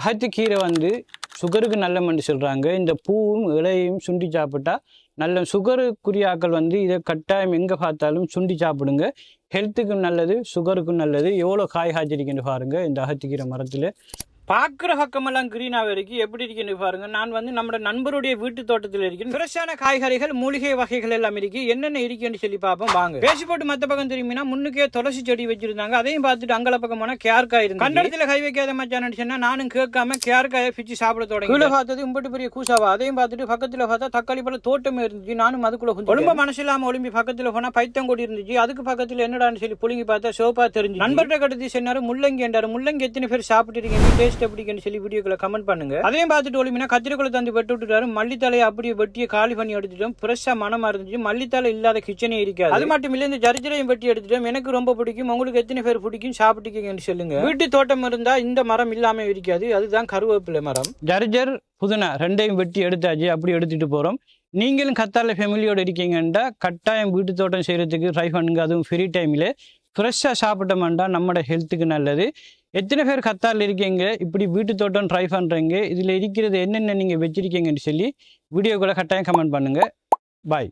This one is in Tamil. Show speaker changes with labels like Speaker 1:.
Speaker 1: அகத்திக்கீரை வந்து சுகருக்கு நல்ல சொல்கிறாங்க. இந்த பூவும் இலையும் சுண்டி சாப்பிட்டா நல்ல சுகருக்குரிய ஆக்கள் வந்து இதை கட்டாயம் எங்கே பார்த்தாலும் சுண்டி சாப்பிடுங்க. ஹெல்த்துக்கும் நல்லது, சுகருக்கும் நல்லது. எவ்வளோ காய் காய்ச்சிருக்குன்னு பாருங்கள் இந்த அகத்திக்கீரை மரத்தில். பார்க்குற பக்கமெல்லாம் க்ரீனாக இருக்குது. எப்படி இருக்குன்னு பாருங்கள். நான் வந்து நம்ம நண்பருடைய வீட்டு தோட்டத்தில் இருக்கேன். ஃப்ரெஷ்ஷான காய்கறிகள், மூலிகை வகைகள் எல்லாம் இருக்குது. என்னென்ன இருக்குன்னு சொல்லி பார்ப்போம் வாங்க. பேசி போட்டு மற்ற பக்கம் தெரியுமா, முன்னுக்கே துளசி செடி வச்சிருந்தாங்க. அதையும் பார்த்துட்டு அங்கல பக்கம் போனால் கேர்காய் இருந்து கண்டத்தில் கை வைக்காத மச்சான்னு சொன்னால் நானும் கேட்காம கேர்காயை பிச்சு சாப்பிட தொடங்கி கீழே பார்த்தது இம்பட்டு பெரிய கூசாவா. அதையும் பார்த்துட்டு பக்கத்தில் பார்த்தா தக்காளி பழம் தோட்டமே இருந்துச்சு. நானும் அதுக்குள்ள ஒழும்ப மனசு இல்லாமல் ஒளிம்பி பக்கத்தில் போனால் பைத்தங்கொடி இருந்துச்சு. அதுக்கு பக்கத்தில் என்னடான்னு சொல்லி புழுங்கி பார்த்தா சோப்பா தெரிஞ்சு. நண்பர்கிட்ட கடுத்து சொன்னாரு முள்ளங்கி என்றாரு. முள்ளங்கி எத்தனை பேர் சாப்பிட்டு இருக்கீங்க, எப்படின்னு சொல்லி வீடியோக்களை கமெண்ட் பண்ணுங்க. அதையும் பார்த்துட்டு ஒளிமினா கத்திரிக்கோளை தந்து வெட்டு விட்டுட்டாரு. மல்லித்தலையை அப்படியே வெட்டியை காலி பண்ணி எடுத்துட்டோம். ஃப்ரெஷ்ஷா மனமா இருந்துச்சு. மல்லித்தலை இல்லாத கிச்சனே இருக்காது. அது மட்டும் இல்ல இந்த ஜரிஜரையும் வெட்டி எடுத்துட்டோம். எனக்கு ரொம்ப பிடிக்கும். உங்களுக்கு எத்தனை பேர் பிடிக்கும் சாப்பிட்டுக்கீங்கன்னு சொல்லுங்க. வீட்டு தோட்டம் இருந்தா இந்த மரம் இல்லாம இருக்காது. அதுதான் கருவேப்பிலை மரம். ஜரிஜர் புதினா ரெண்டையும் வெட்டி எடுத்தாச்சு. அப்படி எடுத்துட்டு போறோம். நீங்களும் கத்தால ஃபேமிலியோடு இருக்கீங்கன்னா கட்டாயம் வீட்டு தோட்டம் செய்யறதுக்கு ட்ரை பண்ணுங்க. அதுவும் ஃப்ரீ டைம்ல ஃப்ரெஷ்ஷாக சாப்பிட்டோம்னா நம்மளோட ஹெல்த்துக்கு நல்லது. எத்தனை பேர் கத்தாரில் இருக்கீங்க, இப்படி வீட்டு தோட்டம் ட்ரை பண்ணுறீங்க, இதில் இருக்கிறது என்னென்ன நீங்கள் வச்சுருக்கீங்கன்னு சொல்லி வீடியோக்குள்ளே கட்டாயம் கமெண்ட் பண்ணுங்கள். பாய்.